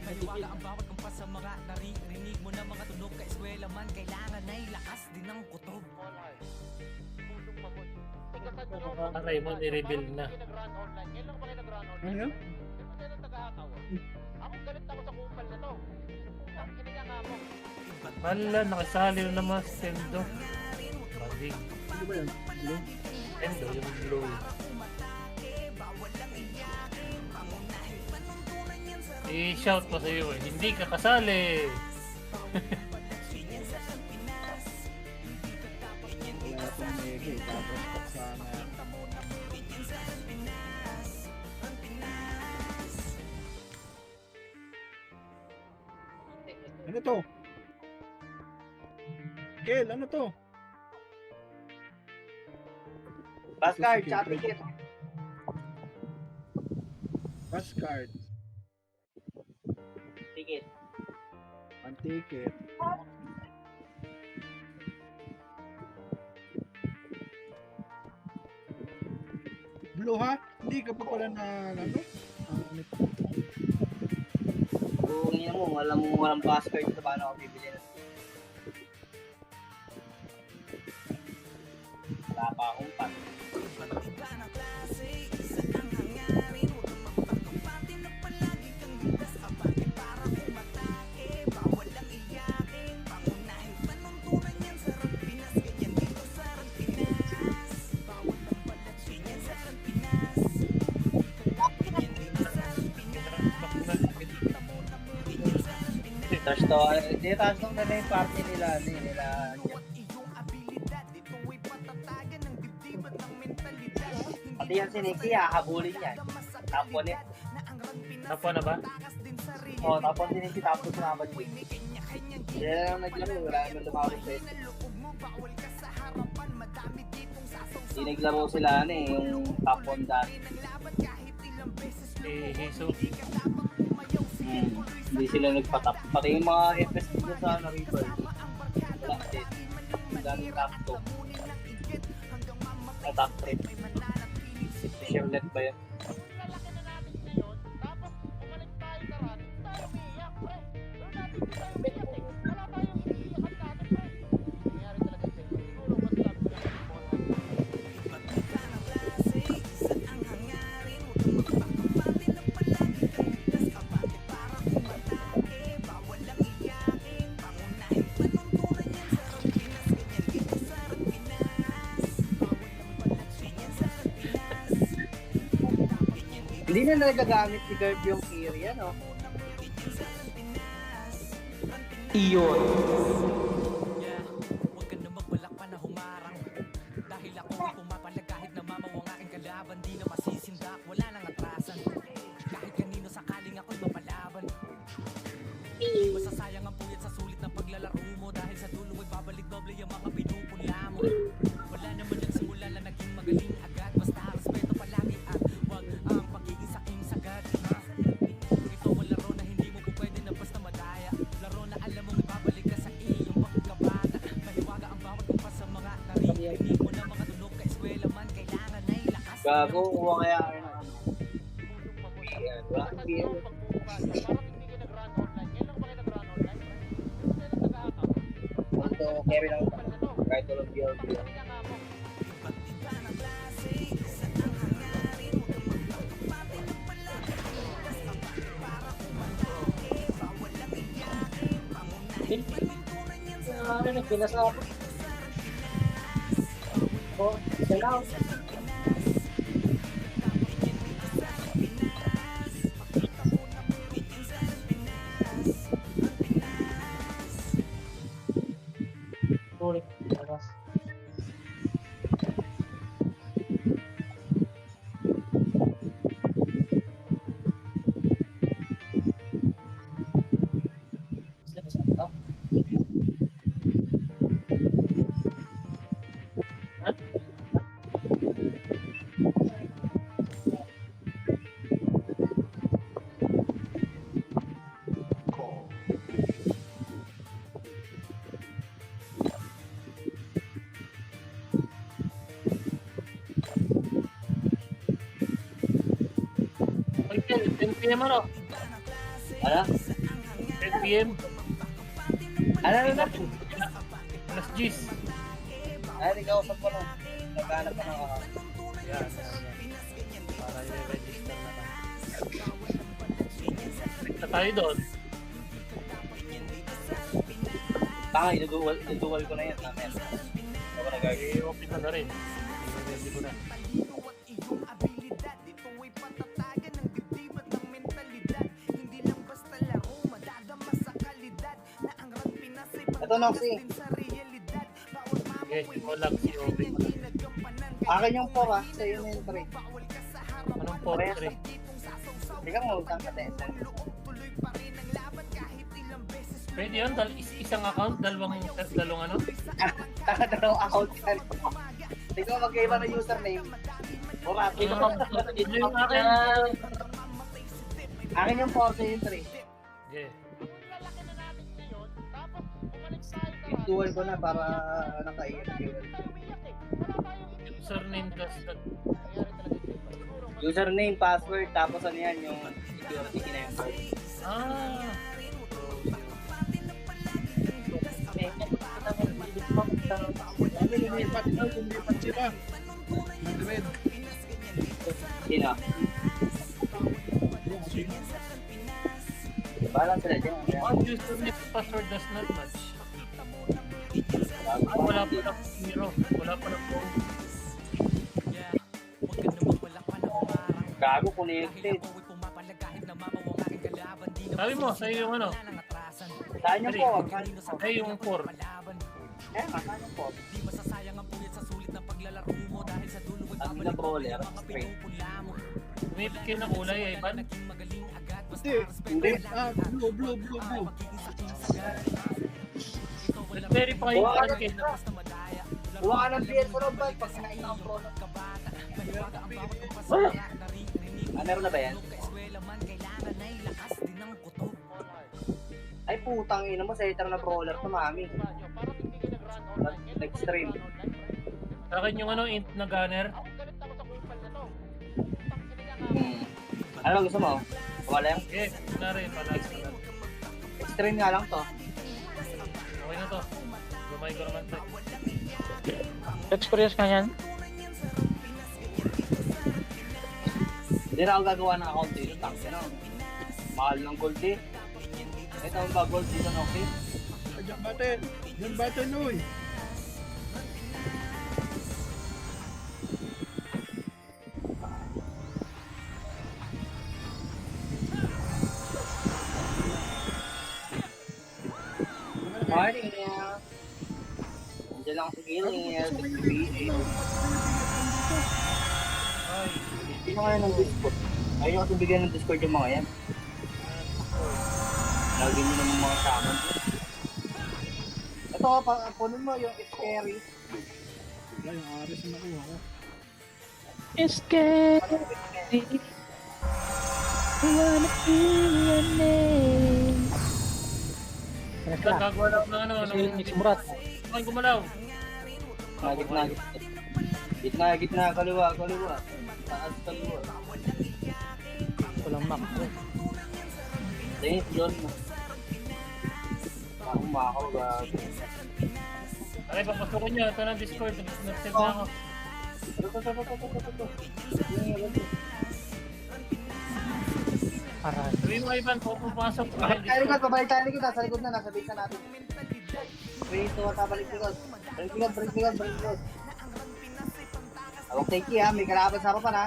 Mahiwaga ang bawat kumpas sa mga naririnig mo na mga tunog. Ka-eskwela man, kailangan ay lakas din ng kutob. Tulong mamon. Tigasan nyo. Raymond, i-reveal na. Nag-run online. Ngayon lang ba kayo nag-run online? Ano? Di ba tayo nag-hakaw? Ako galit ako sa kupal na to. Ang kiniya nga mo. Hala, nakasali na naman si Tendo. Malig. Ano ba yan? Blue? Tendo, yung blue. I-shout ko sa iyo eh, hindi ka kasali. Wala akong mega eh. Tapos sana. Ano to? Kel, ano to? Pass card, chat ticket. Pass card. Ticket. Ang ticket. Blue ha? Hindi ka pa pala na ano? Kung yun mo, walang pass card, paano ako bibili na? Wala pa akong pass. Trash to, hindi trash to na yung party nila, nila. Pati yan si Nicky, hahabulin yan. Tapon eh. Tapos na ba? Oo, tapon si Nicky, tapos na abad yun. Hindi na lang naglaro, wala naman lumabot sa ito. Hindi naglaro sila yung tapon dati. Jesus. Hindi sila nagpatap. Pati yung mga FS dito sa River. Wala din. Galing top 2. Top 3. Chevrolet ba yan? Lalaki na natin ngayon. Tapos bumalik tayo sa run. Tayo umiiyak, pre. Doon natin hindi tayo umiiyak eh. Wala tayong iniiyakan natin, pre. Nangyari talaga sa inyo. Siguro mas sabi ko sa Hindi na nagagamit ni Gerb yung Kyria, no? Yeah, huwag ka na magbalak pa na humarang. Dahil ako ang pumapalag kahit na mamaw ang aking kalaban. Di na masisindak, wala nang atrasan. Kahit kanino sakaling ako'y mapalaban. Masasayang ang puyat sa sulit ng paglalaro mo. Dahil sa dulo ay babalik doble yung mga pinupunla mo. Wala naman nagsimula na naging magaling agad. Basta respeto palagi at wag ang pagiging saking sagad. Ito ang laro na hindi mo po pwede na basta madaya. Laro na alam mong ibabalik ka sa iyong pagkabata. Mahiwaga ang bawat kumpas sa mga naririnig mo na mga tunog. Ka-eskwela man, kailangan ay lakas. Gago, kuha kaya ako ng ano. tulong mamon. Wala kang Tigasan nyo PM. pagbubukas. Parang hindi kayo nag-run online. Ngayon lang ba kayo nag-run online, pre? Di ba tayo nag-hakaw? Ito, carry lang ito. Kahit walang BLB. Kiniya nga mo. Ano, nagpinasa ako. Oh, isa lang. Sorry, labas. Ay, 10 PM ano? Ano? 10 PM. Ano? Alas 10. Ay, nag-ausap ko nun. Naghanap ka ng account. Yan. Para i-register na tayo. Click na tayo doon. Tanga, iduduwal ko na yan. Namin. Ako nagagawin. I-open na rin. I-ready ko na. Ito, Noxy. Okay, wala si open. Akin yung 4 ah. Sa'yo na yung 3. Anong 43? Hindi ka mawutang ka Tencent. Pwede yun, isang account, dalawang ano? Dalawang account yan. Hindi ko magkaiba ng username. Mura. Ito yung akin. Akin yung 4 sa'yo yung 3. Okay. Lalaki na natin ngayon, tapos bumalik tayo sa Dual ko na para nakaingat. umiyak eh. Wala tayong Username plus that. nangyari talaga yung paper. Username, password, tapos ano yan, yung security key na yung code. Ah. Lumipat sila. Madrid. Sino? Balang sila dyan. Ang username password does not match. Wala pa na zero. Wala pa na phone. Gago, connected. Sabi mo, sa'yo yung ano? Saan yung 4? Ay, yung 4. Eh, saan yung 4? Ang na brawler, straight. Umipit kayo ng kulay, Ivan. Hindi. Blue. Nag-verify yung Wala. ano kayo. Huwag ka ng PS sa loob ba? Pag sinain ang product. Meron na ba yan? Ay putang ina mo, setter na brawler to, mami. Parang hindi ka nag-run online. Next stream. Sa akin yung ano, int na gunner. Ako galit ako sa kupal na to. Putang ina nga. Ano gusto mo? Wala yung Okay, na rin. Palas na lang. extreme nga lang to. Okay na to. Lumay ko naman to. Experience ka yan? Hindi na ako gagawa ng account dito, tangke na. Mahal ng gold eh. Ito ang ba gold dito, okay? Diyan bate, Noy. Morning niya. Nandiyan lang sa gilid. Ay, Hindi na kayo ng Discord. Ayaw nyo kasi bigyan ng Discord yung mga yan. Lagi nyo naman mga shaman. Ito, punin mo yung scary. Wala yung Ares na nakuha ko. Escape. I wanna feel your name. gagawa lang ng ano. Sumurat. Ay, gumalaw. Gitna, kaliwa. Taas, kaliwa. Walang map. Tingin, yun. Ako makaw, gago. Ay, papasukin nyo. Ito ng Discord. Nag-save na ako. Aray. Sabi mo, Ivan, pupasok ko. Pabalik tayo likod, nasa likod na, nasa base na natin. Wait, balik likod. Balik likod. Awag take ha, may kalaban sa harapan ha.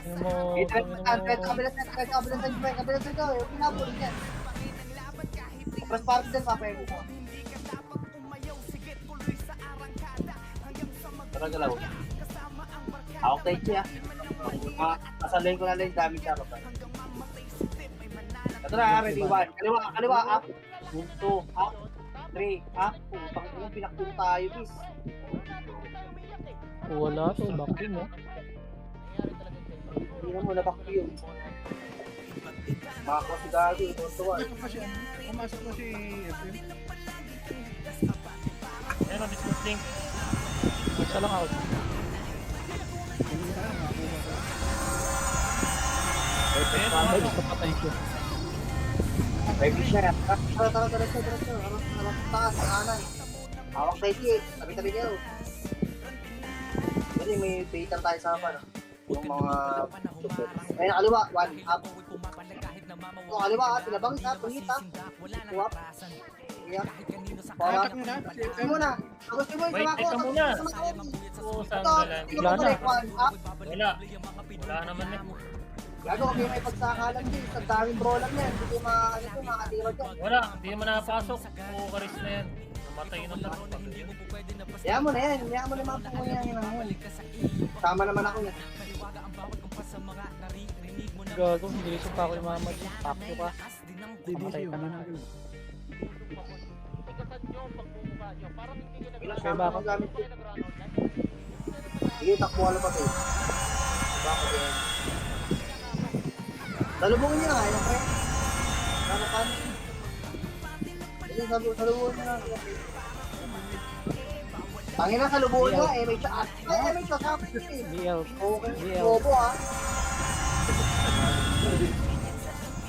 Ano mo? Kabilang set ko, yung pinapulog yan. Mas parang din, papayin ko. Tara galaw. Awag take ha. Masalin ko na lang yung damage sa harapan. Ito na, ready 1. Kaliwa, up. 2, up. 3, up. Putang ina, pinakbong tayo, bis. Wala to. Bakit mo? Hindi na mo, nabakti yun. Makakuha si Gago, tuwan. Pumasok pa si FM. Ayan ang Discord link. Isa lang out. Ayun, Patay ko. Baby siya. Tara, diretso. Harap taas, kanan. Hawak tayo, Ki. Tabi-tabi kayo. Kasi may baitan tayo sa hapa, no? Yung mga... Ayun, kaliwa. One, up. Ito, kaliwa, ha? Pinabangis, ha? Tungit, ha? Tuwap. Iya. Para. Atak mo na. Ito muna. Tapos mo, Wait, isama ko. teka muna. Isama ko. Oo, saan Ito, galan? tingnan mo balik. One, up. Wala naman eh. Gago, may pagsakalan din. Sa daming brolan yan. Hindi ko makakatira dyan. Wala, hindi mo napasok. Oo, karis na yan. Namatay na lang. Kaya mo na yan. Kaya mo na yung mga pangyayang yan. Tama naman ako yan. Gago, hindi pa ako yung mama dyan. Pakyo ka. Mamatay ka na. Tigasan nyo ang pagbubuka nyo. Parang hindi nyo Ilang Kaya sama bakit? ang gamit ko. nag-run online. Sige, takbo ka lang pa tayo. Bakit yan? Salubungin nyo na nga, yung pre. Kanapan. Sige, salubungin nyo na. Tangin na, salubungin nyo, may shot. Ay, may shot, ha? BL. Okay, BL. bobo, ha?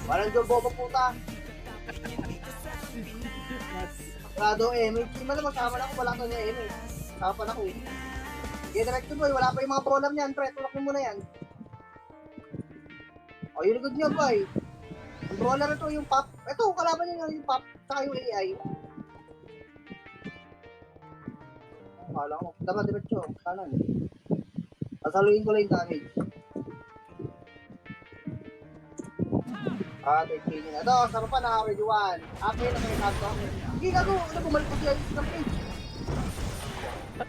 Walang job, bobo, puta. Grado, may team na magsama na ako, wala ka niya, may. Sama pa na ako, eh. Sige, direct boy, wala pa yung mga problem niyan, pre. Tulak mo muna yan. O, yung likod niya, boy. Ang brawler ito, yung pop. Ito, kalaban niya yung pop, saka yung AI. Kala ko, dapat diretso, kanan. Sasaluin ko lang yung damage. Take training. Ito, sarap pa na, ready one. Akin na may kanto. Hindi gago, ano bumalik ko siya ng page.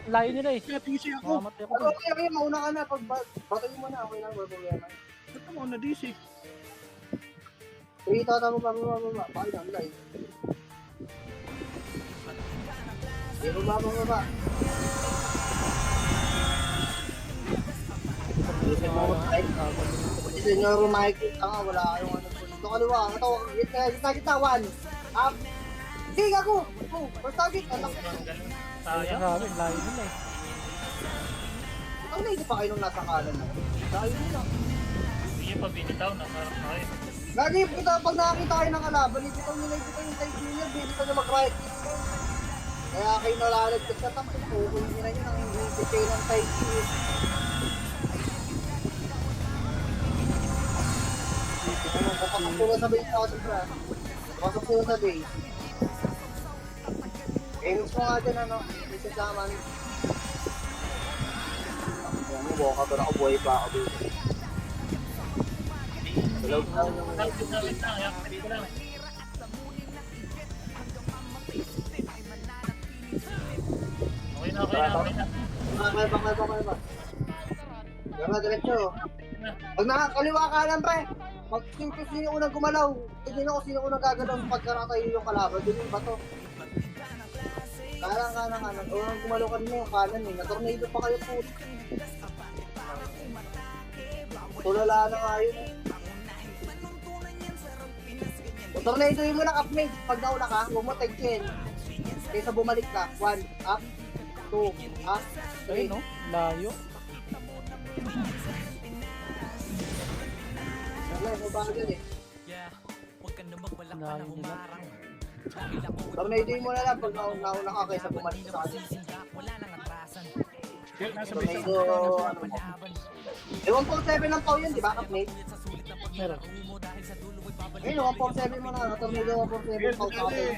Layo nila eh. Kaya PC ako. Mamatay ako. Ano, okay, mauna ka na. Pag batoy mo na, okay lang, wala problema. Ito mo na DC. Sige, tata mo, baba. Bakit lang, live. Sige, baba. Sige, mo, live. Kasi senyor, makikita nga, wala kayong ano. Ito kaliwa, ito, gitna, one. Up. Sige, gago. Go, first target. Anak ko. Sayang. Grabe, layo nila eh. Ang naisip pa kayo nung nasa kanan na. Dahil nila. Hindi niya pa binitaw. Nakarap na kayo. Lagi, kita, pag nakakita kayo ng kalaban, ibitaw nila yung type nila, ibitaw nyo mag-right click mo. Kaya kayo nalalagdag sa tapos, kukunin nila yun ang ibitay ng type nila. Kapasok sila sa base ako sa Kapasok sila sa base. Mix mo nga din, ano, isa sa aman. Ayan mo, buka ba ako, buhay pa ako dito. Hello, Wait lang. Ayan, dito lang. Okay na. Bakal ba? Gama, diretso. Pag nakakaliwa ka lang, pre. Pag sino unang gumalaw, tignan ko sino unang gagalaw sa pagkaratay yung kalaban. Doon yung bato. Kanan. Unang gumalaw kanina yung kanan eh. Natornado pa kayo po. Tulala na nga yun eh. Tornado yun mo na upmate. Pag nauna ka, huwag mo tag-in. Kaysa bumalik ka. 1, up. 2, up. 3. Ayun no? Layo. Wala, mabagal eh. Layo nila. Tornado mo na lang pag nauna ka kaysa bumalik ka sa atin. Nasa base Tornado, ako. ano mo. Eh, 1.7 ang pau yun, di ba, upmate? Meron. Ayun, 1.7 mo na. Tornado 1.7 pau sa atin.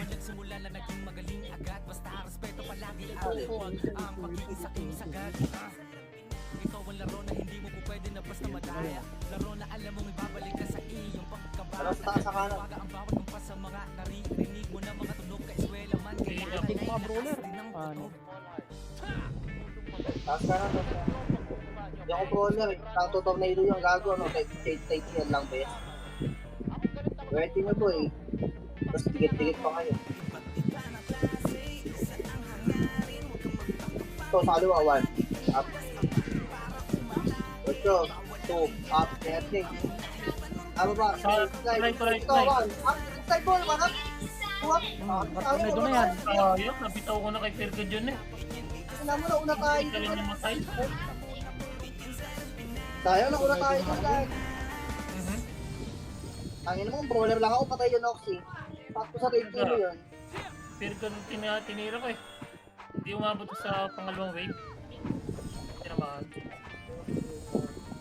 Pero sa taas sa kanan. Yung mga brawler. Ano? Taas kanan. Hindi ako brawler eh. Tanto tornado yung gago, no? Take yan lang, be. Pwede na po eh. Tapos tigit-tigit pa kayo. Ito, sa kaliwa, 1. Up. 8, 2, up, netting. Tama ba? Right. Ito, 1. Up, side ball, 1 up. 2 up. Tornado na yan. Sayang. Nabitaw ko na kay Perka dyan eh. Sinabi mo na una tayo. Hindi ka lang namatay. Tayo na una tayo. Tangin mo, brawler lang ako, patay yun Oxy. Sakto sa raid kilo yun. Pero ganun tinira ko eh. Hindi umabot sa pangalawang wave. Tinamaan.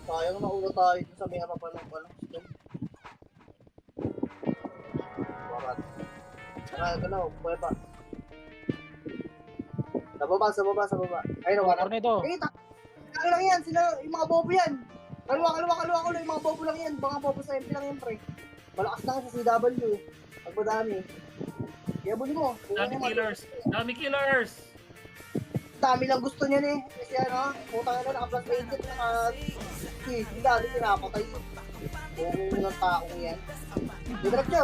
Sayang na ulo tayo sa may harapan ng skill. Warat. Galaw, buhay pa. Sa baba. Ayun, wala. Tornado. Eh, ano lang yan, sila, yung mga bobo yan. Kaliwa, yung mga bobo lang yan. Mga bobo sa MP lang yan, pre. Malakas lang sa CW. Pag madami. Kaya buli mo. Dami killers! Dami lang gusto niyan eh. Kasi ano, putang na naka-plus agent, hindi dali pinapatay. Kung ng taong yan. Diretso!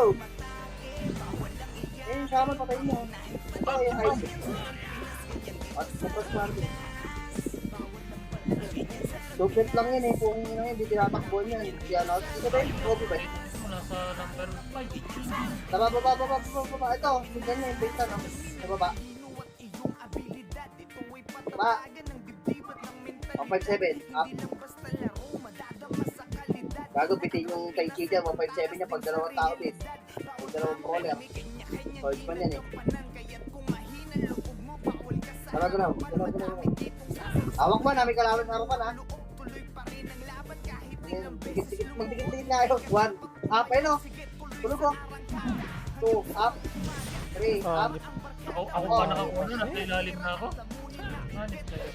Eh, yung shaman, patay mo. Ito, yung Isaac. At super smart eh. Duplet lang yan eh, kung hindi tinatakbo niyan. Hindi ano, ito ba yun? Copy ba yun? Nasa number 5. Sa baba. Ito, tignan niya yung beta, no? Sa baba. Baba. 157, up. Gago, bitin yung kay Chi dyan, 157 niya pag dalawang tao din. Pag dalawang brawler. Solid man yan eh. Galaw. Hawak mo na, may kalaban sa harapan ha. Magdikit-dikit nga yun. 1, up, ayun o. Tulog ko. 2, up. 3, up. Ako pa nakakuha na, nasa ilalim na ako. Anis kayo.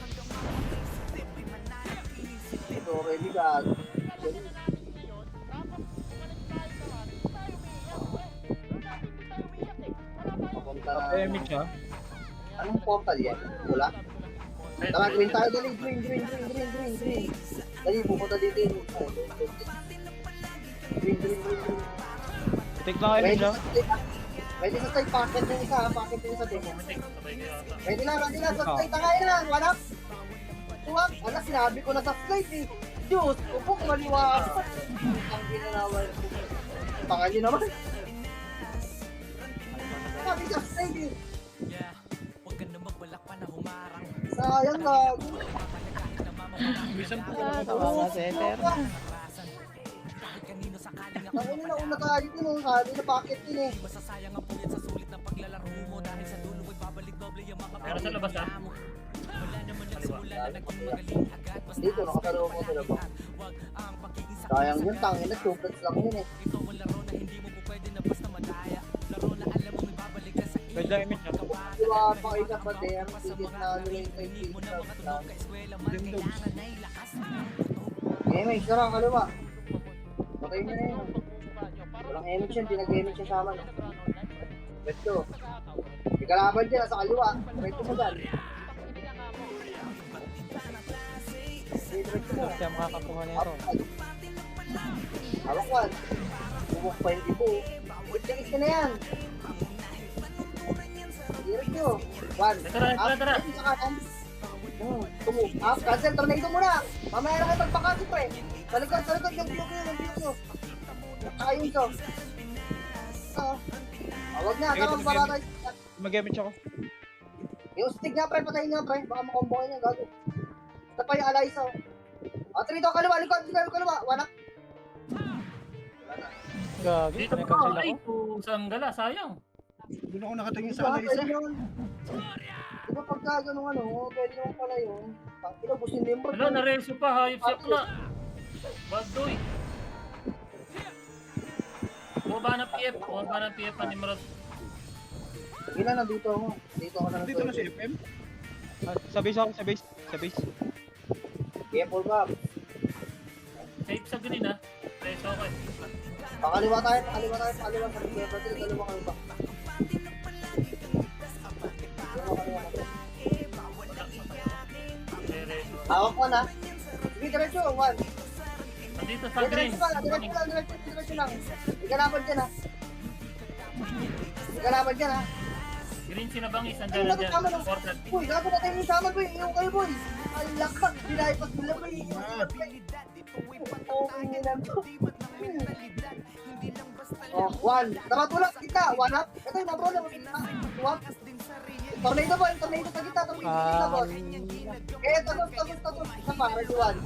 Ito, ready ka. Papunta na. Anong portal yan? Wala? Tara, green tayo. Dali, green. Dali, pupunta dito yun. Green. Itik lang kayo siya. Pwede sa side, packet yung isa, packet yung isa din. Sabay kayo ata. Pwede na, sa side, tangay na, wanap. Tuwag, ala, sinabi ko na sa slide eh. Diyos, upo, maliwa. Ang ginanawa. Tangan nyo naman. Sabi sa slide eh. Yeah, huwag ka na magbalak pa na humarang. Sayang na. Bisan po Tawa nga si Ether. Kahit kanino sakaling ako Tangin na, una tayo din eh. Sabi na packet din eh. masasayang ang puyat sa sulit ng paglalaro mo. Dahil sa dulo ay babalik doble yung mga Pero sa labas, ha? Wala naman yung simula na naging magaling agad. Basta Dito, nakatalo mo sila ba? wag ang pagiging sa Sayang yun, tangin na, tuplets lang yun eh. ito ang laro na hindi mo po pwede na basta madaya. Laro na alam mo may babalik ka sa iyo. Pwede lang image siya. Diba, pakita pa din, ang tigit na nila yung kay Hindi mo na mga tunog ka eskwela man Yung dogs. kailangan ay lakas ng Image, sarang kaliwa. Patay mo na yun. Walang image yan, pinag-image siya sa aman. Let's go. May kalaban dyan, nasa kaliwa. Diretso mo dyan. Diretso mo. Siya makakakuha nito. Hawak one. Bumuk pa yung ibo. Tigis ka na yan. Diretso. One. Tara. Up, sa kanan. Tumuk. Up, cancel. Tornado muna. Mamaya na kayo magpakasip pre. Sa likod yung view nyo. Saka yung iso. Huwag na, tara para tayo. Mag-image ako. Yung stick nga pre, patayin nga pre. Baka makombokan niya, gago. Ito pa yung Alysa. Trito, kaliwa, likod, kaliwa. Wanak. Gagi, Dito may pa cancel ay, ako. pusang gala, sayang. Doon ako nakatingin Diba, sa isa. pwede yun. Diba pagka ganun pwede naman pala yun. Inabusin din bro. Wala, nareso pa, hayop siya pala. Badoy. Bumaba ng PF pa ni Marot. Ilan nandito ako? Dito ako na Dito na si FM. Sa base ako, sa base. Careful ba? Safe sa green ha. Reso ako eh. Pakaliwa tayo. Sa Miguel Patil, kaliwa kami ba? Hawak mo na. Sige, diretso. One. Nandito sa green. Diretso lang. Ikalaban dyan ha. Green sinabangis, Ay, andyan. nakasama ng... Portal. Boy, gago na tayo yung sama boy. Yung kayo boy. Ang lakpak. Binaypas mo lang boy. Oh, one. Dapat tulak kita. One up. Ito yung mga problem. One. Tornado boy. Tornado sa kita. Tornado boy. Tapos. Isa pa. Ready one.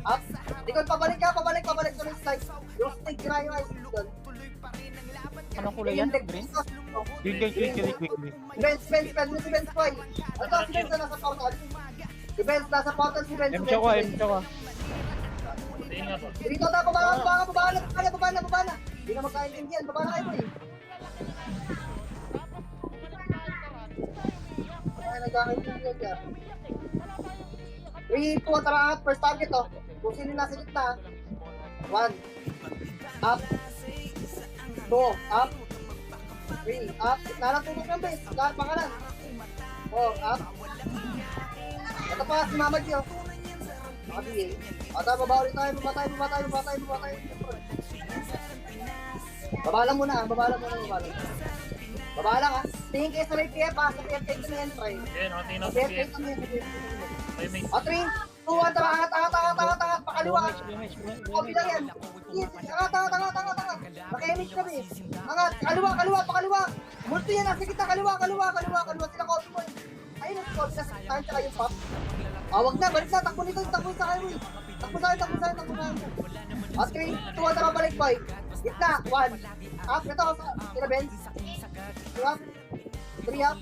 Up. Ikaw pabalik ka. Pabalik sa slide. Yung stick. Kira yung ice doon. Anong kulay yan? Green? Green. Benz, si Benz boy. Ito, si Benz na nasa portal. Si Benz, nasa portal si Benz. M choka. Tingin nga po. Dito na, baba na. Hindi na magkaintindihan, baba na kayo boy. Ay, nagkakaintindihan yan. 3, 2, tara angat, first target oh. Kung sino nasa gitna. 1, up. 2, up. 3, up. Naratutok ng base, pangalan. 4, up. Ito pa, si Mama Gio. Nakabigay. Ata, baba ulit tayo, baba tayo. Baba lang muna. Baba lang ha. Tingin kayo sa may PF ha, sa PF kayo na yan, try. Yan, okay na Sa po. PF kayo na yan. May may. O, 3, 2, 1, tara, angat, pakaliwa. O, bilang yan. Yes, angat. Naka-image kami. Angat, pakaliwa. Multi yan, nasa kita, kaliwa. Sila copy mo yun. Ayun, nasa copy, nasa tayo tsaka yung pop. Wag na, balik na, takbo sa kayo. Takbo sa akin. O, 3, 2, 1, tara, balik boy. Gitna, 1. Up, ito, sila Benz. 2 up. 3 up.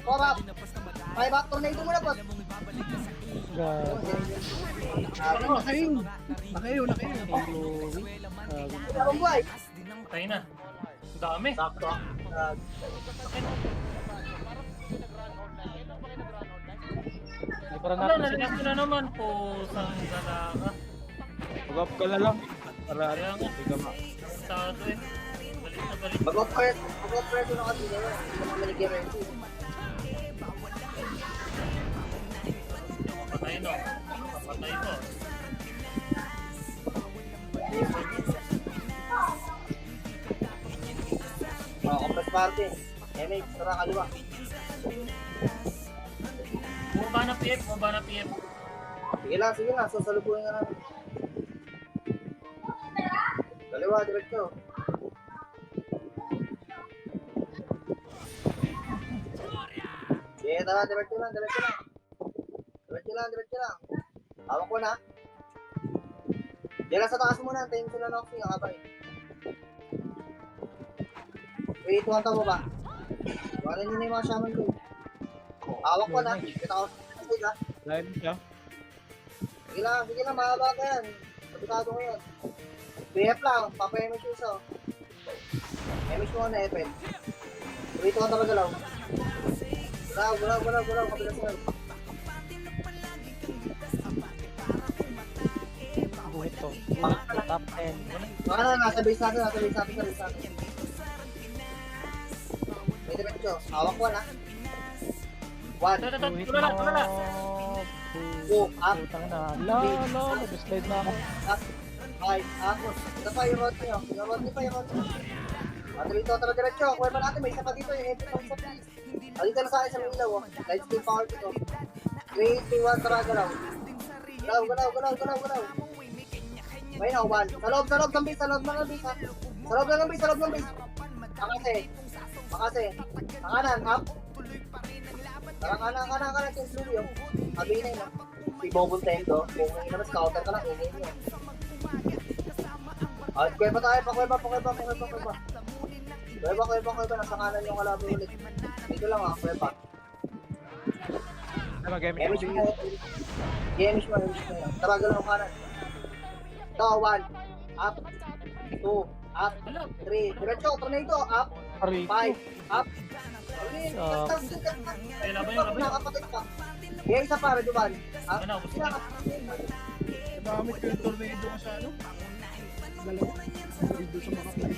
4 up. 5 up, tornado muna po. Nakayo. Ang buhay. Tayo na. Ang dami. Sakto. Hindi pa rin Wala, natin narinig ko na naman po sa galaga. Mag-up ka na lang. Para Kaya nga. hindi ka Sado eh. Balik. Mag-operate na kasi nila. Hindi naman maligyan Patay no. Patay no. Compress party. MX, tara kaliwa. Bumaba na PF. Sige lang. Sasalubuhin ka namin. Kaliwa, diretso. Sige, tara, diretso lang. Diretso lang. Hawak ko na. Diyan lang sa taas muna. Tayo sila na ako yung kabay. Wait, tuwanta mo ba? Wala nyo na yung mga shaman ko. Hawak ko na. Kita ko. Sige ha. Live siya. Sige lang, mahaba ka yan. Sabitado ko yan. BF lang, papa-MH yung isa. MH mo na FN. Wait, tuwanta ba galaw? Gulaw. Kapilas mo. Buhit to. Top 10. Baka na, nasa base natin. May diretso. Hawak ko na. 1, Tulala. 2, up, Putang na. Nag-slide na ako. up, 5, up. Ito pa yung road nyo. Dito, tara diretso. Kuha pa natin, may isa pa dito. Yung entry ng isa please. Dito na sa akin sa mga ilaw. Light speed power dito. 3, 2, 1, tara galaw. Galaw. May na, 1. Sa loob ng base. Sa loob ng base. Makase. Kanan, up. Tara kanan. Yung slowly yung. Sabi na yun. Ibobong tendo. Kung ngayon naman, scouter ka lang. Ingay niya. Kuha pa tayo. Pakuha pa. Nasa kanan yung kalaban ulit. Dito lang kuha pa. Gamish mo. Tara, galaw kanan. Ito, 1. Up. 2. Up. 3. Diretso, tornado. Up. 5. Up. Ay, laban yun. Nakapatid pa. Kaya isa pa, Reduban. Up. Ano, gusto niya? Nagamit ko yung tornado ko sa ano? Dalawa. Tornado sa mga kapatid.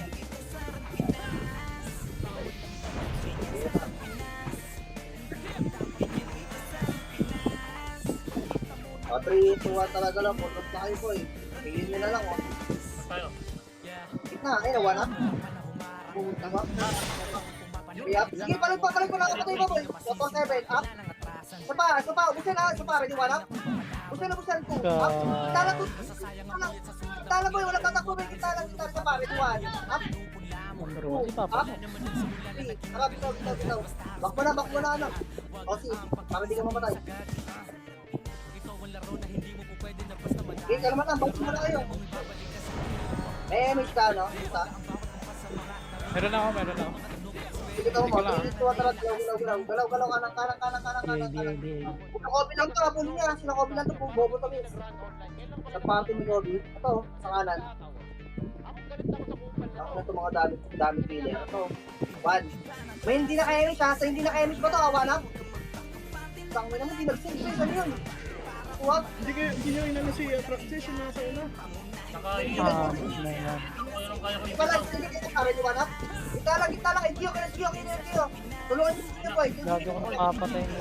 3, 2, 1 talaga lang. Pulot na kayo po eh. Piliin nyo na lang Tayo. Gitna, ayun, 1 up. Pumunta ba? 3 up. Sige, balik pa. Nakapatay pa boy. 4, 7, up. Isa pa. Busan na. Ready, 1 up. Busan 2. Up. Tala boy, wala tatakbo. May kita lang. Isa pa, ready, 1. Up. Number 1 si Papa. Up. 3. Tara, bitaw. Back mo na, ano. O, sige. Para di ka mamatay. Okay, kalma lang. Back mo na kayo. May image ka, no? Isa. Meron ako, meron ako. Sige tayo mo, tuwa talaga, galaw, kanan, Di. Sinakobi lang to, habol niya, sinakobi lang to, kung bobo to, miss. Sa party ni Kobe, ito, sa kanan. Ako na ito mga dami pili. Ito, 1. May hindi na kaya ha, sa hindi na kaya ba to, awa na? Tang mo naman, hindi nag-save, ano yun? Huwag, Hindi nyo inano si Praxis yung nasa una. Naka-iwan. Na yan. Kaya ko di yung pala, isa. hindi kita kaya di ba na? Kita lang, Gio, tulungan niyo siya, boy. Gago ko nakapatay ni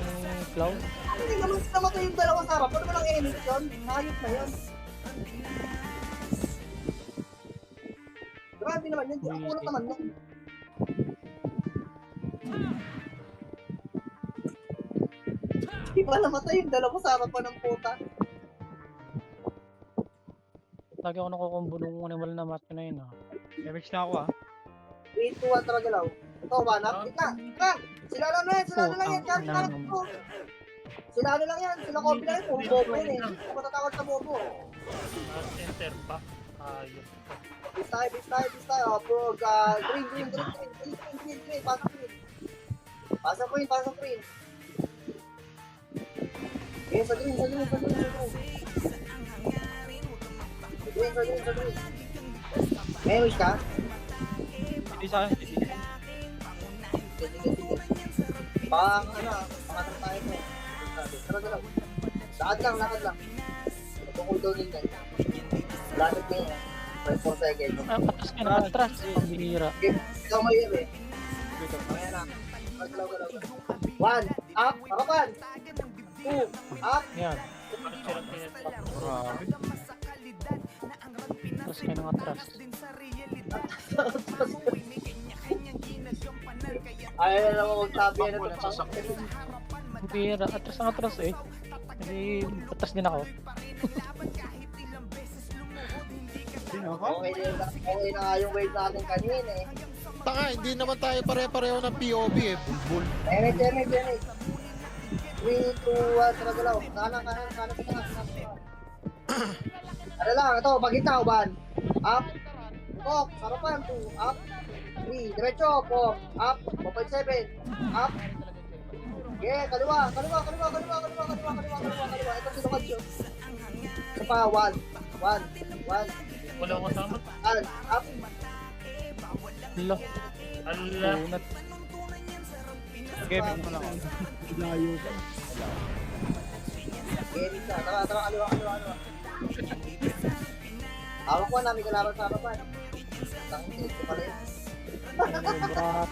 Cloud. Hindi naman namatay yung dalawa sa harap, ano ba lang enemy yun? Hayop na yun. Grabe naman yun, ako na naman yun. Di ba namatay yung dalawa sa harap pa ng puta? Lagi ako nakukumbo nung animal na match na yun ah. Damage na ako ah. 3, 2, 1 talaga lang. Ito, banap. Ika! Sila ano na yan, sila ano lang yan, Putang ina kahit naman. sila ano lang yan, sila copy lang yan, puro bobo yun eh. Ako matatawag sa bobo. Center pa. Ayos. Bis tayo. Puro, green. Pasok green. Eh, sa green. Sa green. May wish ka? Hindi sa akin. Sige. Pang, pangatang tayo mo. Tara. Lakad lang. Tukul daw din yan. Lasag mo yun. 5 seconds. Atras ka na, atras. Ang binira. Ikaw may yun eh. Ayan na. Galaw. 1, up, harapan. 2, up. Yan. Sirap niya. Grabe. Atras ka ng atras. Ayaw na naman magsabi na ito. Ang bira. Atras ng atras eh. Hindi, atras din ako. Okay na nga yung wave natin kanina eh. Taka, hindi naman tayo pare-pareho ng POV eh, bulbul. Damage. 3, 2, 1, tragalaw. Kanan. Ano lang, ito, pagitaw, ban. Up. Pok, sarapan, 2, up. 3, diretso, pok, up. 1.7, up. Yeah, kaliwa. Ito sinukad yun. Isa pa, 1. Wala akong kasama. Up. Hala. Allah. Unat. Gaming mo lang ako. Layo ka. Gaming ka. Tara, kaliwa. Hawak ko, namin kalaban sa harapan. Tangin, ito pala yun. Burat.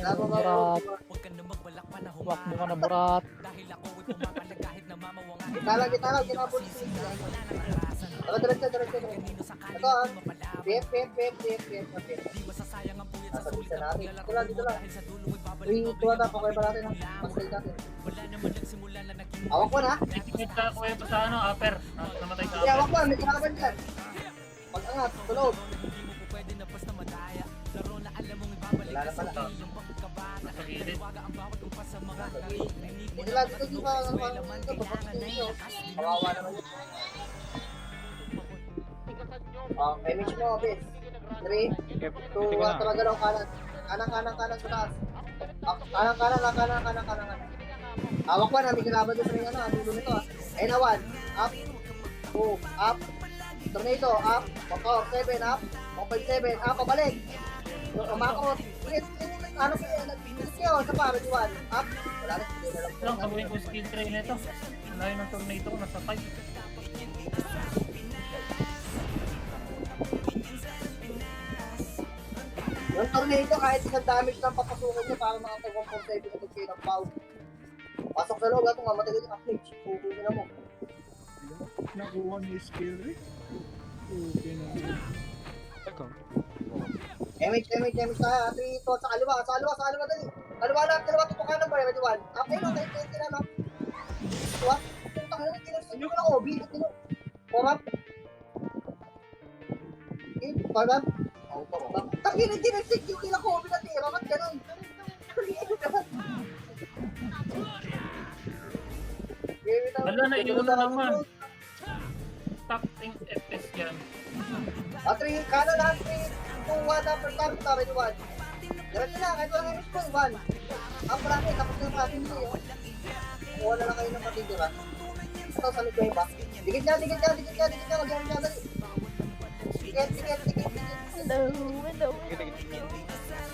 Laban, Burat. Huwag ka na magbalak pa na Huwak mo ka na burat. dahil ako ay pumapalag kahit na mamawang Kita lang, kinabot. Tara, diretso. Ito ah. Pep. di masasayang ang puyat sa Nasa sulit bisa ng natin. paglalaro Dito lang. dahil sa dulo ay babalik 3, 2, at okay ba natin ha? Pasay natin. wala naman nagsimula na naging Hawak ko na. Titikit ka kuya pa sa ano, upper. Namatay sa Hindi, hawak upper. ko. May kinakaban dyan. Pag-angat, tulog. hindi mo po pwede na basta madaya laro na alam mong ibabalik Wala na pala. yung pagkabata Sa gilid. waga ang bawat upas sa mga naririnig mo Dito lang, dito pa. Papatuloy nyo. Kawawa naman yun. Okay, miss mo, bis. 3, 2, 1, talaga lang kanan. Kanan sa taas. Kanan. Hawak ko na, may kalaban doon sa rin dulo nito ah. Ayun na, 1, up, 2, up, tornado, up, 7, up, 1.7, up, pabalik. Umakot, ulit, ano ko yun, nag-pilit kayo, sa pa, 1, up, wala na, hindi na lang. Lang, sabuhin ko yung skill tray nito. Layo ng tornado ko, nasa 5. Yung tornado, kahit isang damage lang papasukin nyo para makatag 1.7 na kayo ng power. Pasok sa loob, ito nga, matagal yung update, pupunin na mo. Nakuha ni skill rin. Okay na. Damage na, 3, 2, sa kaliwa, dali. Kaliwa, tutukan ng bar, 1. Okay no, kahit na, no? What? Tutang na, hindi ko na OB, Porap. Porap. Taki na, dinasig yung kila ko, OB na tira, ba't ganun? Wala na, iyon na naman. Top 10 FPS yan. 3, kanan lahat, 3, kung 1 na first time, sabi ni 1. Diretso na, kahit walang MS ko, 1. Ang marami, tapos na yung passing nyo yun. Kuha na lang kayo ng matitira. Ito, sa likod ba? Dikit na, mag-iwan siya dali. Dikit.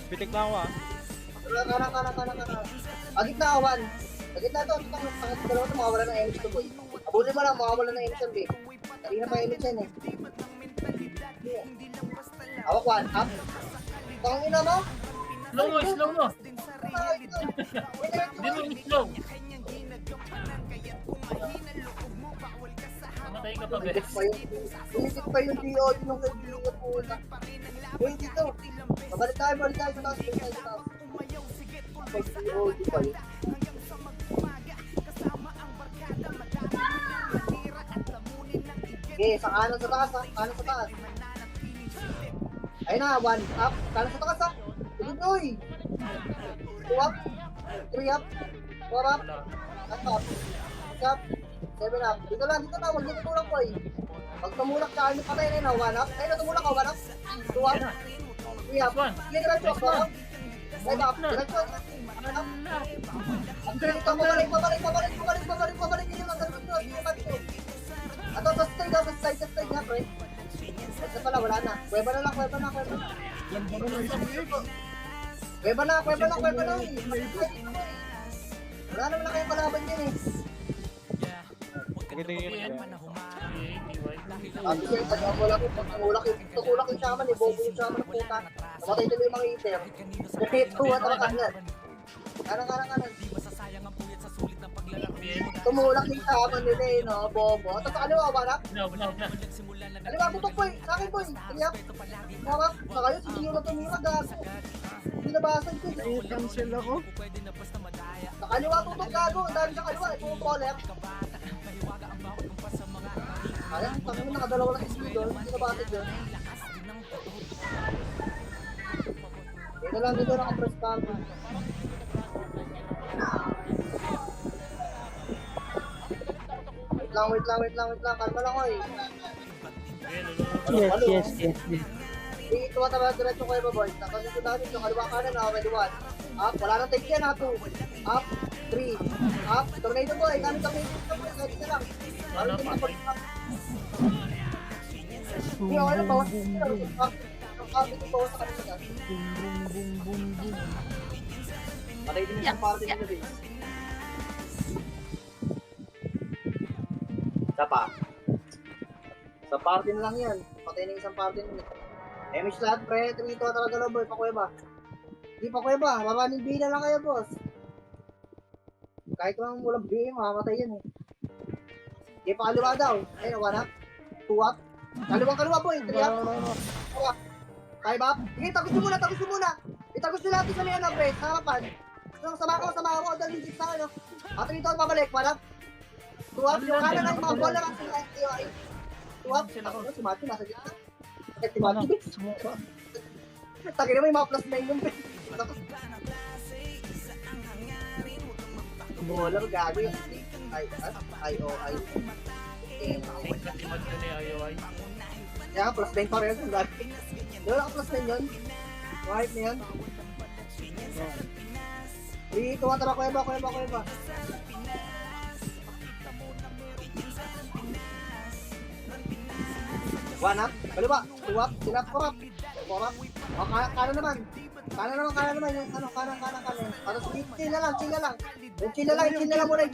Pitik na ako ah. Kanan. Agit na, 1. Agit na ito, ang dalawa ito, makawala ng MS ko, boy. Abulin mo lang, makawala ng MS yan, boy. Kanina pa MS yan, eh. Hawak 1, up. Tangina mo? Slow mo. Hindi mo slow. Mamatay ka pa, bes. Umisit pa yung DOD nung kaibigan po na. Uy, dito. Babalik tayo sa taas. May DOD pa yun. Okay, sa kanan sa taas. Ayun na, 1 up. Kanan sa taas, ha. Tulid, uy. 2 up. 3 up. 4 up. 5 up. 6 up. 7 up. Dito lang. Huwag dito tulak ko, eh. Pag tumulak ka, ano patay na yun, 1 up. Ayun na, tumulak ka, 1 up. 2 up. 3 up. Sige, diretso. 4 up. 5 up. Diretso. Ang diretso, pabalik. Yun yung nasa dito. Ato, sa side na, pre. Basta pala, wala na. Kuweba na. Yan ba naman isang yun? Kuweba na. Wala naman na kayong kalaban yan, eh. Maganda yun yan. Sabi ko yung taga-ulak yung shaman, eh. Bobo yung shaman ng puta. Namatay tuloy yung mga iter. Repeat ko, at makakanyan. Kanan. Tumulak yung shaman nila, eh, no? Bobo. At sa kaliwa, wanak. Wala. Kaliwa, tutok, boy. Sa akin, boy. Kaliwa. Wanak. Sa kayo, si Gio na tumira, gago. Hindi nabasan ko, eh. Ay, cancel ako. Sa kaliwa, tutok, gago. Dahil sa kaliwa, ito yung caller. Kaya, tangin mo, nakadalawa lang si Gio. Hindi nabasan yun. Dito lang ang press cam. Wait lang. Kalma lang, oy. Yes. Dito ka talaga diretso kayo, boy. Tapos ito natin yung kaliwa kanan, may 1. Up, wala nang take yan, 2. Up, 3. Up, tornado, boy. Gamit ang tornado, boy. Dito lang. Parang dito pa. Hindi, okay lang, bawas. Ang kapit yung bawas sa kanila. Patay din yung party nila, din. Sa party na lang yan. Patay na isang party nila. MS lahat, pre. Trito talaga lang, boy. Pakuweba. Hindi pakuweba. Maraming bina lang kayo, boss. Kahit lang walang bina, mamamatay yan, eh. Hindi pa kaliwa daw. Ayun, 1 up. 2 up. Kaliwa, boy. 3 up. 5 up. Sige, tagos nyo muna. Itagos nyo lahat sa liyan, pre. Sa harapan. Sama ko. Dahil yung 6 sa akin, no. At rito, babalik. 1 up. 2 up. Yung kanan lang, mga bola lang. 2 up. Ako, si Macho, nasa gitna. Si Macho, Sumuka. Tagi na may mga plus 9 yung pin. Bola, gago yun. I-O-I. Tingkat na ni IOI. Kaya plus 9 pa rin. Wala ka plus 9 yun. Right na yan. Dito ka tara, kuweba. One up, kaliwa, 2 up, 3 up, 4 up. O, kanan naman. Kanan yung kanan. Para chill na lang. Yung chill na lang muna.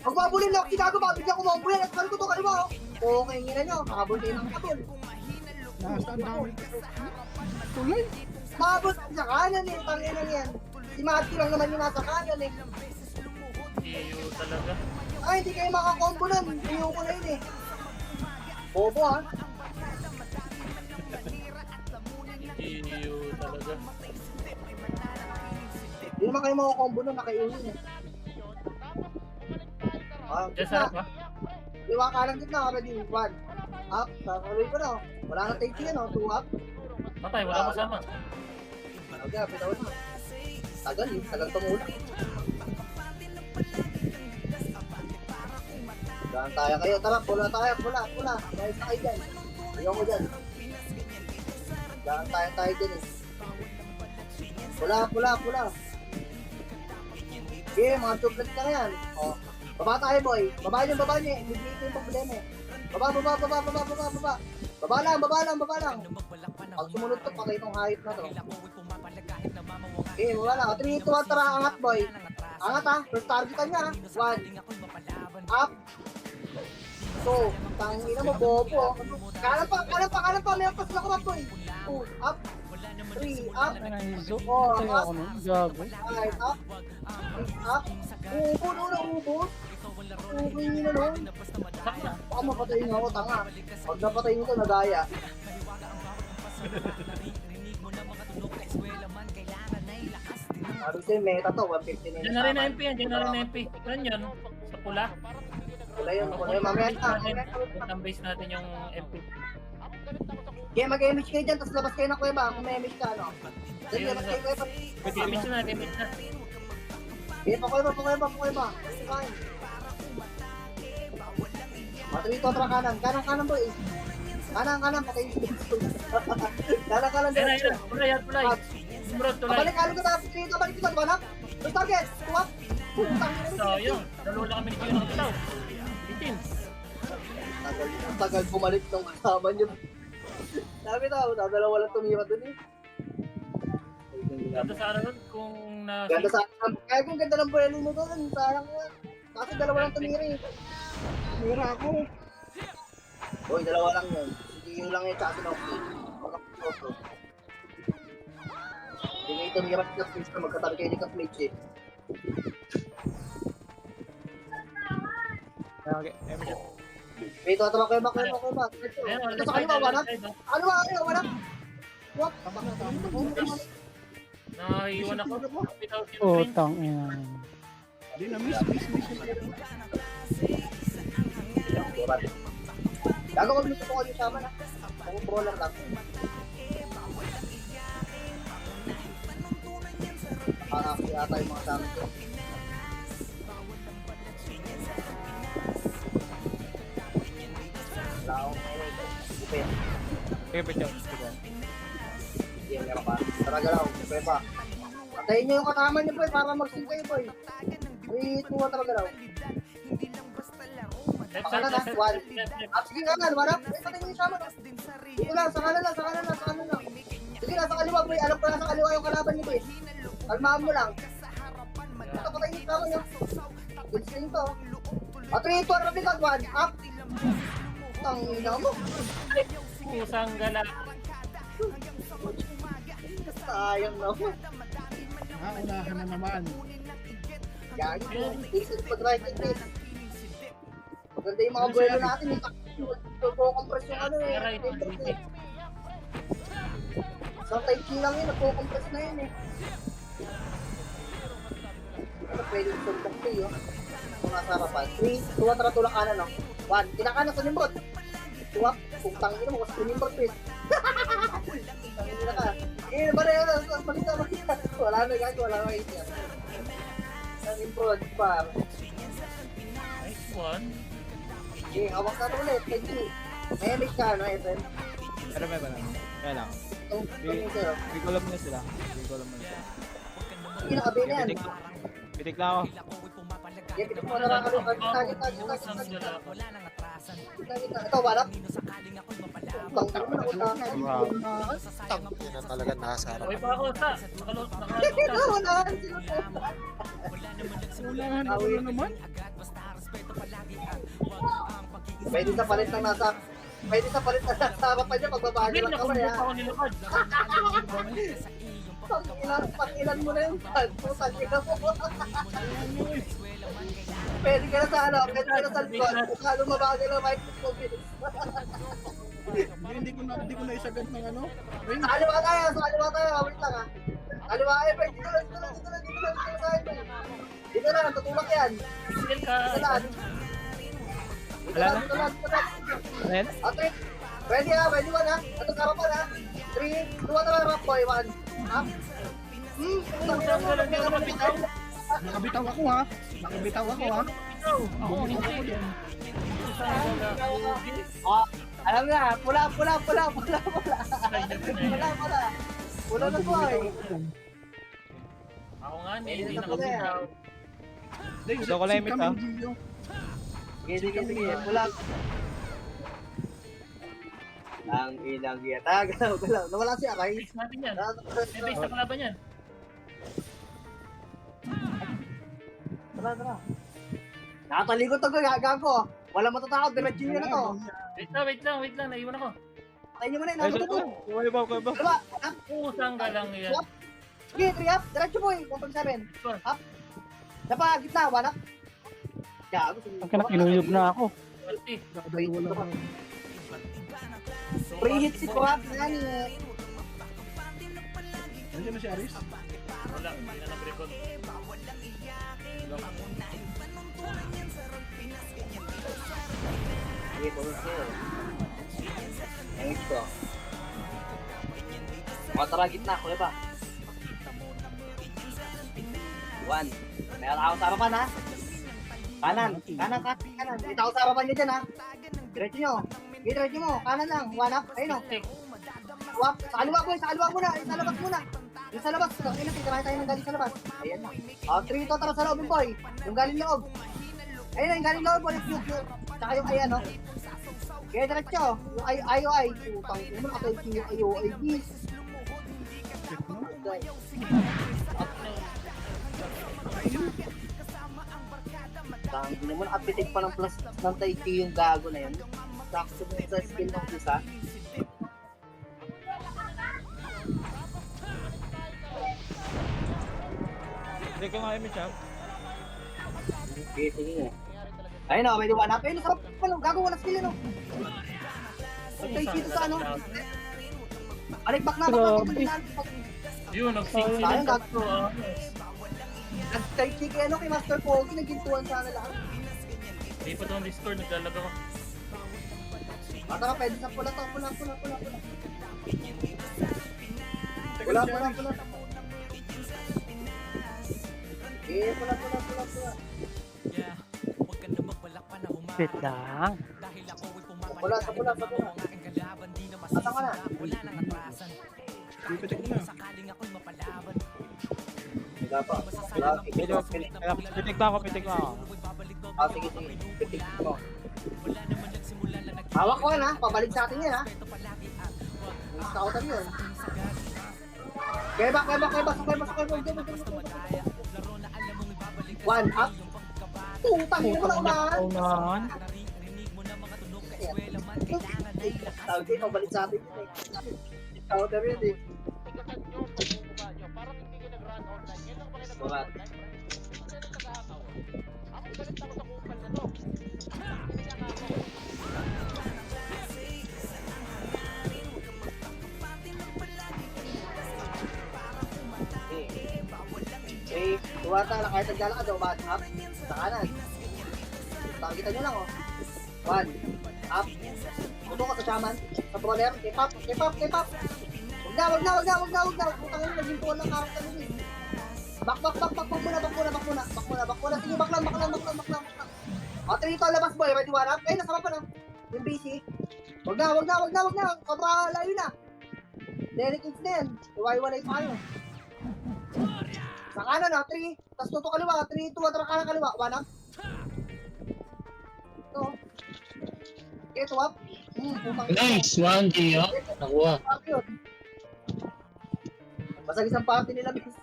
Magbabulin lang, kinago, mabigyan ko mabuyan. At ko to kaliwa, oh. Okay, ngina nyo, makabulin ang kapul. Nasaan dami. Tuloy. Mabot sa kanan, eh, tanginan yan. Si Matthew lang naman yung nasa kanan, eh. EU talaga. Ay, hindi kayo makakombo nun. Iyo ko na yun, eh. Bobo, ha? EU talaga. Hindi naman kayo makakombo nun, nakaiuhin, eh. Diyan sa harap ha? Liwa kanan gitna, already 1. Up, sasaluin ko na, oh. Wala na take yan, oh. 2 up. Patay, wala masama. Okay, pitawan na. Tagal tumulak. Saan tayo kayo? Tara, pula tayo. Dahil sa kayo dyan. Ayaw mo dyan. Daan tayo din eh. Pula. Okay, mga tublet ka na yan. O, baba tayo boy. Baba niyo. Hindi ito yung problema eh. Baba. Baba lang. Pag sumunod to, patay itong hayop na to. Okay, baba lang. 3, 2, 1, tara, angat boy. Angat ha, first targetan niya ha. 1. Up. 2. Tangina mo, bobo. Kanan pa. Meron pa sila kumap boy. 2, up. 3, up. Nanahizo. 4, Tayo up. ako nun. Gago. 5, up. 6, up. Ubo nun. Ubo yun na nun. Baka mapatayin ako, tanga. Pag napatayin ko, nagaya. Sabi sa'yo, meta to, 150 na Diyan na rin na MP yan, diyan na rin na MP. Saan yun? Sa pula? Wala yun. Mamaya na. Ang base natin yung MP. Kaya mag-image kayo dyan, tapos labas kayo ng kuweba. Kung may image ka, ano. Dali, labas kayo kuweba. Damage na. Kaya pa kuweba. Fine. Matrito, tara kanan. Kanan boy. Kanan, patay yung spin. Kanan, Yan. Tulay. Simrod, tulay. Balik ka tapos dito, balik dito, diba na? First target, tuwap. So, yun. Dalawa lang kami ni Gio nakapitaw. 18. Tagal bumalik nung kasama niyo. Sabi na, dadalawa lang tumira dun eh. Ganda sana nun kung na... Ganda sa kaya kung ganda ng buwelo mo doon, sayang nga. Kasi dalawa lang tumira eh. Tumira ako. Uy, dalawa lang yun. Hindi yun lang yung tsaka sinokli. Magkapusoso. Hindi nga ito tumira sa Twitch na magkatabi kayo ni Ka-Twitch eh. Okay. Wait, tatawa kayo ba? Ayan, Ito sa kaliwa, wala? Wala? Wap! Naiiwan ako. Kapitaw si Oh, Prince. tang ina. Hindi na miss. Gago ko gusto ko yung sama na. Ako brawler lang. Para kasi ata yung mga sama ko. Wala akong ipe. Okay, pwede. Hindi, meron pa. Tara galaw, ipe pa. Patayin nyo yung kasama nyo boy para mag-sync kayo boy. 3, 2, 1, tara galaw. Left Kanan na, side, 1. Sige kanan, warap. Patayin nyo yung sama na. Dito lang, sa kanan lang. Sige na, sa kaliwa boy. Alam ko na sa kaliwa yung kalaban nyo boy. Kalmahan mo lang. Ito, patayin yung sama nyo. Good string to. 3, 2, 1, up. Tangina mo. Pusang gala. Sayang naman. Unahan na naman. Gagi mo. Decent pag right and left. Maganda yung mga buwelo natin. Nagpo-compress yung ano eh. Isang type Q lang yun. Nagpo-compress na yun eh. Ano pwede yung suntok ko yun? Mga sarapan. 3, 2, tara tulak kanan no. 1, kinakanan sa nimbrod. 2, kung tangin mo kasi nimbrod eh. Tangin nila ka. Eh, bari na. Balita. Wala na gagi. Wala na gagi. Ang nimbrod pa. Nice one. Eh, hawak ka na ulit. Thank you. May image ka, no, FM? Pero may ba na? Kaya lang. Hindi ko alam na sila. Sige, nakabi na yan. Pitik lang ako. Sige, pitik mo na lang. Target. Ito, walap. Tangin mo na utang. Tangin na talaga nasa harap. Okay pa ako sa. Nakalot. Unahan sila po. Unahan ako na naman. Pwede sa palit na nasa harapan niya pagbabago lang kamay ha. Ako nilakad. Pangilan mo na yung pad. Tangina mo. Pwede ka na sa ano, pwede ka na sa likod. Kung lumabago na microphone. Hindi ko na isagad ng ano. Ring. Sa kaliwa tayo. Wait lang ha. Kaliwa ay, dito lang sa akin. Dito lang, tutulak yan. Skill ka. Dito lang. Red? Okay. Ready ha, ready 1 ha. Ito karapan ha. 3, 2, 1 na rap boy, 1. Up. Nakabitaw ako ha. Bumili ako dyan. Alam na, pula. Pula na po eh. Ako nga, hindi Ayun na nakabitaw. yan. Ito ko limit, ha? Sige, pula. Ang ilang giyata, galaw. Nawala si Aray. Base natin yan. May base na kalaban yan. Tara. Nakatalikod to, gago. Wala matatakot, diretso nyo na to. Wait lang, naiwan ako. Patayin nyo muna yun, Ay, nakatato to. Iba. Diba? Pusang ka lang yan. Sige, 3 up, diretso boy, 1.7. Up. Dapa, gitna, 1 up. Gago. Ang kinakiluyog na ako. Swerte. Pre-hit si Kuhap na yan eh. Nandiyan na si Aris. Wala, hindi na nag-record. Sige, pumunta nyo. Thanks ko. Tara, gitna, kuya ba? 1. May tao sa harapan ha. Kanan. May tao sa harapan nyo dyan ha. Diretso nyo. Diretso mo. Kanan lang. 1 up. Ayun o. Swap. Sa kaliwa boy. Sa labas muna. Yung sa labas. Ayun na. Titirahin tayo ng galing sa labas. Ayan na. 3 to. Tara sa loob boy. Yung galing loob. Ayun na. Yung galing loob. Yung cute. Tsaka yung ayan o. Kaya diretso. Yung IOI. Putang ina mo. Nakatay yung IOI. Tangin naman, apitik pa ng plus ng Taiki yung gago na yun. Sakto mo sa skill ng isa. Hindi ko nga image, ha? Okay, sige nga. Ayun o, may diwan up. Ayun, sarap pa lang. Gago, wala skill yun o. Ang Taiki ito sa ano. Alikbak na, Yun, nag-sync sila Sayang, sa gago. Nag-Taiki kay ano, kay Master Pogi, nagintuan sana lahat. Hindi pa doon Discord, naglalag ako. Bata ka, pwede sa pula to. Pula. Eh, pula. Yeah, huwag ka na magbalak pa na humaharap. Wait lang. Dahil ako ay pumapalipad. Pula. Ang aking kalaban, di na Asa ka na? Wala nang atrasan. Pipitik mo na. Sakaling ako'y mapalaban. Wala pa. Wala. Pitik pa ako. Sige. Pitik mo. Hawak ko yan ha. Pabalik sa atin yan ha. Yung scouter yun. Kaya ba? One up. Putang ina mo na unahan. Unahan. Tawag din, pabalik sa atin yun eh. Scouter yun eh. Tigasan nyo, pagbubuka nyo. Parang hindi kayo nag-run online. Yan lang ba kayo nag-run Sumat. online? Hindi kayo nagkakatawa. Ako galit ako sa kupal na to. Hindi niya nga ako. Eh, tuwata na kahit naglalakad o back up sa kanan. Pakita nyo lang oh. 1 up. Puto ka sa shaman, sa brawler, keep up. Wag na. Putang ina, naging tuwan ng karakter nyo eh. Back muna. Sige, back lang. O, 3 to, labas boy, ready 1 up. Eh, nasama pa na. Yung BC. Wag na. Sobra layo na. Delicate na yan. Iwaiwalay pa kayo. Sa kanan na, 3. Tapos tuto kaliwa, 3, 2, tara kanan kaliwa. 1 up. Ito. Okay, 2 up. Putang ina. Nice, 1G, oh. Nakuha. Party yun. Basag isang party nila, miss.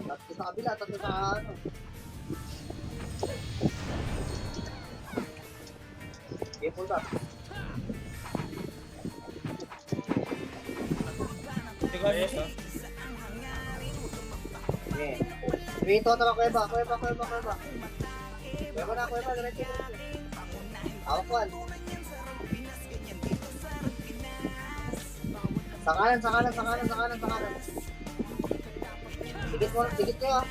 Tatlo sa kabila, tatlo sa ano. Okay, pull back. Hindi ko image, ha? Okay. Rito, tama, kuya ba, diretso. Hawak 1. Sa kanan. Digit nyo ah.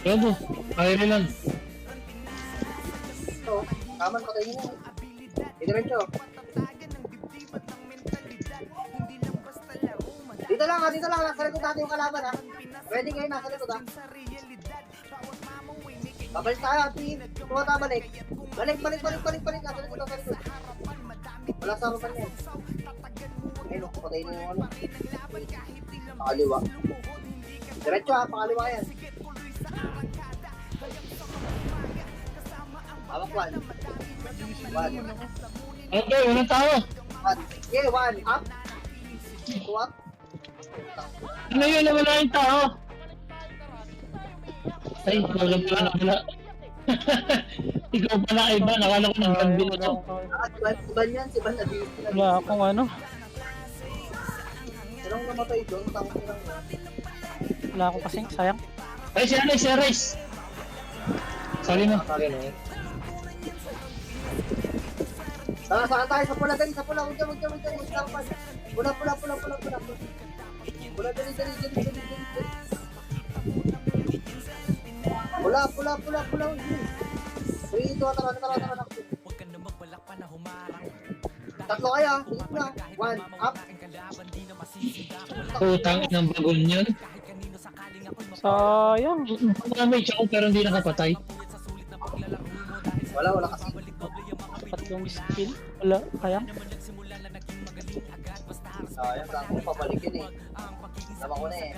Robo, kaya lang. Ito, kaman, patay nyo na. Diretso. Dito lang, nasa likod natin yung kalaban ha. Pwede kayo nasa likod ha. Babalik tayo, team. Tumata balik. Balik. Nasa likod. Wala sa harapan yan. Ayun, patay na yung ano. Pakaliwa. Diretso ha, pakaliwa yan. Hawak 1. 1. Okay, unang tao. 1. Okay, 1. Up. 2 up. Ano yun, nawala yung tao? Ay, wala pala nakala. Ikaw pala iba, nakala ko ng gambin na to. Si Van yan, si Van na dito. Wala akong ano. Sinong namatay doon? Tangin lang yan. Wala akong kasing, sayang. Ay, si Aris! Sorry na. Saan tayo? Sa pula, dali. Huwag dyan. Pula. Pula, dali. Pula. Uy, ito, tara. Huwag ka na magbalak pa na humarang. Tatlo kayo, dito na. 1, up. Putang ng bagol niyan. Kahit kanino sakaling ako'y Sayang. Damage ako pero hindi nakapatay. mapapuyat sa sulit na paglalaro mo dahil sa Wala kasi. babalik doble yung mga Tatlong skill. Wala, sayang. naman nagsimula na naging magaling agad basta Sayang, dami ko pabalik yun eh. ang pagiging Tama ko na eh.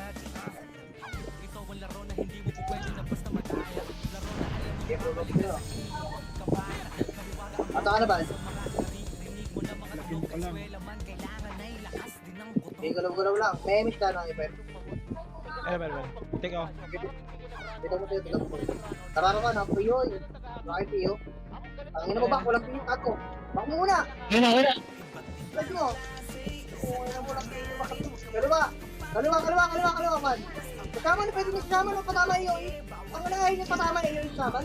ito ang laro na hindi mo pupwede na basta madaya laro na alam mo Okay, prolog nyo. Ato ka na ba? rinig mo na mga tulog ka eskwela man kailangan ay lakas din ng buto Okay, galaw lang. May miss ka na, Iper. Well. Take off. Dito mo. Tara ka na, Piyo. Bakit Piyo? Ang ina mo ba? Walang Piyo ako. Bak mo muna. Ayun na. Lag mo. Oo, ina mo lang Piyo. Kaliwa, man. Kasama na, pwede na kasama na patama iyo. Ang nangahin yung patama iyo yung kasama.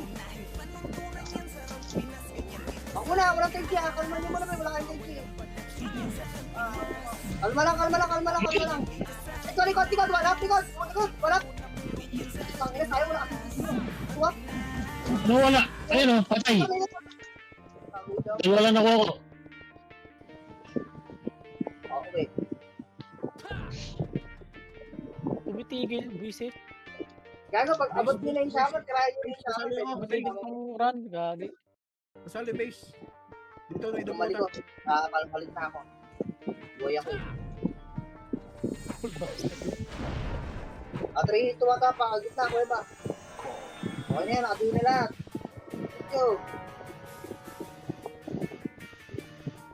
Bak mo na, walang tensi. Kalman niyo mo naman, wala kayong tensi. Kalma lang. Ito, likod. Wala. Ang ina, tayo wala kasi. Tuwak. Ano wala? Ayun o, patay. Wala na ako. Okay. Tumitigil, visit. Gago, pag abot nila yung shaman, kaya yung shaman. Tumitigil ng run, gagi. Masali base. Dito na ito Bumalik ko. Palit na ako. Buhay ako eh. 3 hit to ata pa. Gitna ko ba? Okay na yan, nakatuloy na lahat. Let's go.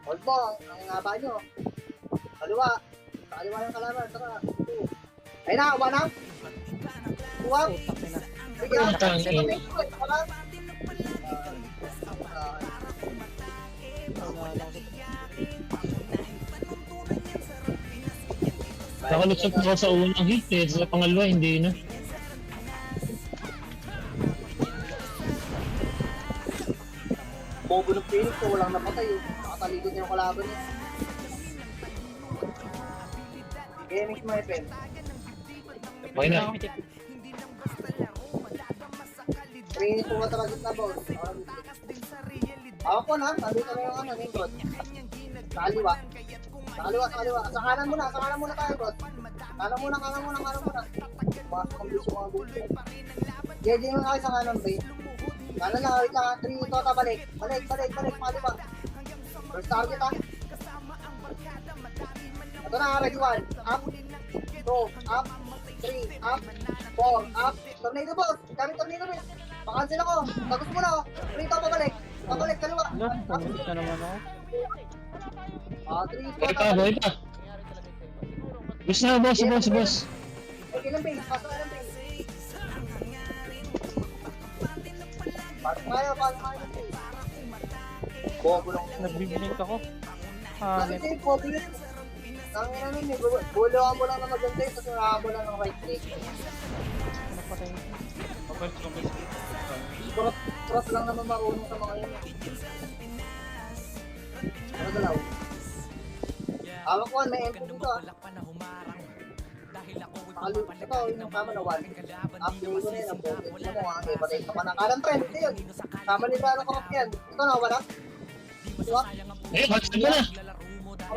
Hold mo, ang ngaba nyo. Kaliwa. Sa kaliwa yung kalaban. Saka. 2. Ayun na, 1 up. 2 up. Sige up. Putang ina. Nakalusot ako sa unang hit eh. Sa pangalawa, hindi na. Bobo ng Phoenix ko, walang napatay oh. Nakatalikod niya yung kalaban niya. Sige, mix my pen. Okay na. 3 hit to ata gitna boss. Ako ko na, nandito na yung main road. Sa kaliwa. Sa kanan muna tayo, boss. Kanan muna. Pasok ang bilis yung mga bullshit. JJ yung kayo sa kanan, bay. Kanan lang, wait lang. 3, tota, balik. Kaliwa. First target, ha. Ito na, ready 1. Up. 2, up. 3, up. 4, up. Tornado, boss. Gamit tornado, boss. Pakancel ako. Tapos muna, oh. 3, tota, balik. Kaliwa. Wala, pumalik na naman ako. 3, Buhay tota, pa. Boss na, boss. Okay lang, base. Pasok ka lang, base. Pasok tayo, base. Bobo lang. Nagbiblink ako. Bakit yung bobo yun? Tangin na nun, buluhan mo lang na maganda yun, tapos nakahabol lang ng right click. Napatay. Cross lang naman marunong sa mga yun. Ano galaw? Hawak ko, may MP dito ah. Ito, yung tama na 1. After ko na yun, ang focus mo mo ah. Eh, patay ka pa na. Kalang trend, ito yun. Tama ni Brano Korok yan. Ito na, wala. Swap. Eh, bakit mo na?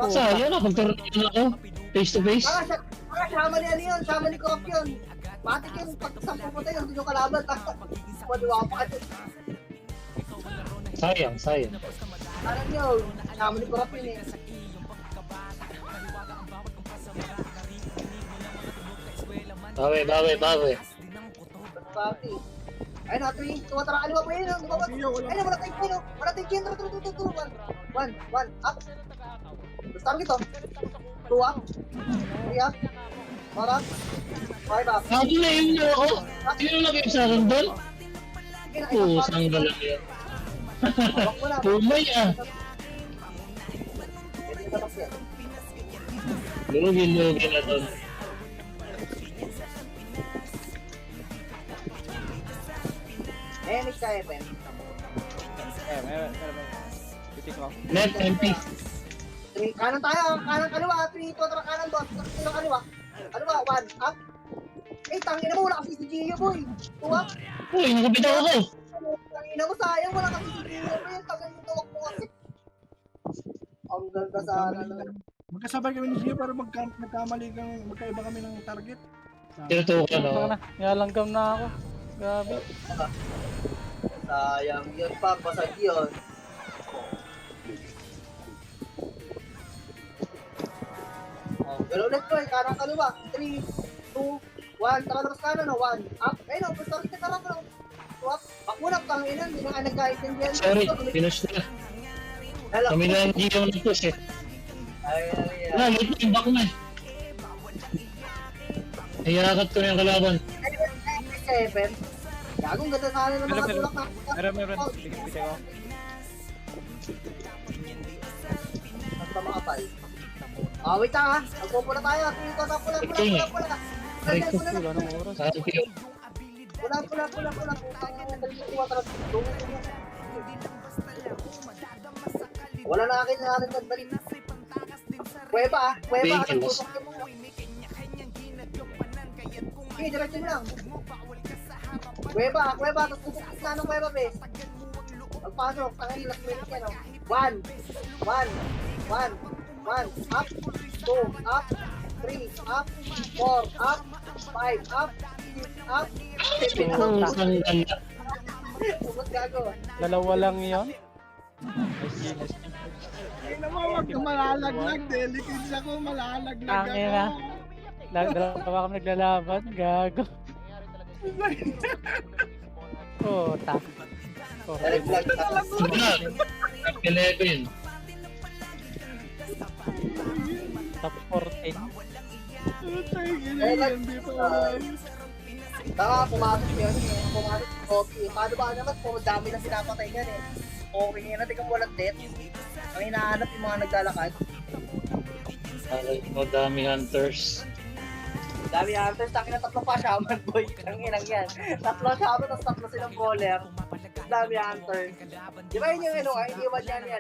Sayang na, pagturuan ako. Face to face. Sama ni ano yun, sama ni Korok yun. Matik yun, pag sampu mo tayo, hindi nyo kalaban. Wala pa ka dyan. Sayang. Alam nyo, kasama ni Kurap yun eh. Bawi. Party. Ayun na, 3, tumatara kaliwa po yun. Lumabas. Ayun na, wala tayong pino. Wala tayong pino. 1, up. Target to. 2 up. 3 up. 4 up. 5 up. Ako na yun na ako. Sino nag-game sa akin doon? Sige na, isang Pusang galang yan. hawak mo na. Pumay ah. Pwede yung tabak yan. Lugi na doon. Mix ka, Epen. Meron. Titik ko. Net MP. Kanan tayo, kanan kaliwa. 3, tumatara kanan, boss. Tumatara kaliwa. Kaliwa, 1 up. Tangina mo, wala kasi si Gio, boy. 2 up. Uy, nakabitaw ako. Tangina mo, sayang, wala kasi si Gio, boy. Tangina mo, tuwak mo kasi. Ang ganda sana na. Magkasabay kami ni Gio para magkaiba kami ng target. Tinutukan Baka ako. na, nilalanggam na ako. Grabe. Sayang yun pa, basag yun. Gano'n ulit ko eh, kanan kaliwa. 3, 2, 1, tara labas kanan, 1, up. Ayun o, first target na tara. 2 up. Pakunap, tanginan, hindi na nagkaintindihan. Sorry, pinush na. Kami na hindi ko nag-push eh. Ay. Wala, late na yung back na eh. Naiyakat ko na yung kalaban. Seven. Gagong ganda sana ng mga tulak na. Meron. Titik ko. Basta makapal. Wait lang ha. Magpupula tayo. Ito na pula. Aray ko. Wala nang oras. Sabi ko, Pula. Wala na akin na akin nagbalik. Kuweba. Nagpusok yung mga. Okay, diretso mo lang. Kuweba. Tapos pupukis na ng kuweba, be. Pagpasok, tangin, last minute yan, 1, up, 2, up, 3, up, 4, up, 5, up, 6, up, 7, up. pusang ganda. Pumot gago. Dalawa lang yun. Ay naman, wag ka malalaglag. Delicate ako, malalaglag Tangin na. ako. Dalawa kami naglalaban. Gago. Nalaglag. Wala. Top 11. Top 14. Putay, ganyan dito. Pumasok yun. Okay. Paano ba naman kung dami na sinapatay yan eh. Okay nga natin kung walang death. Ang hinahanap yung mga naglalakad. Aray mo, dami hunters. Dami hunters, takin na 3 pa shaman boy. Ang inang yan. 3 shaman, tapos 3 silang bowler. Dami hunters. Di ba yun yung iniwan niya ni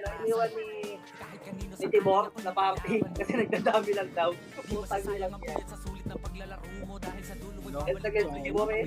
Tibor na party? Kasi nagdadami lang daw. Putang lang yan. Ganda si Tibor eh.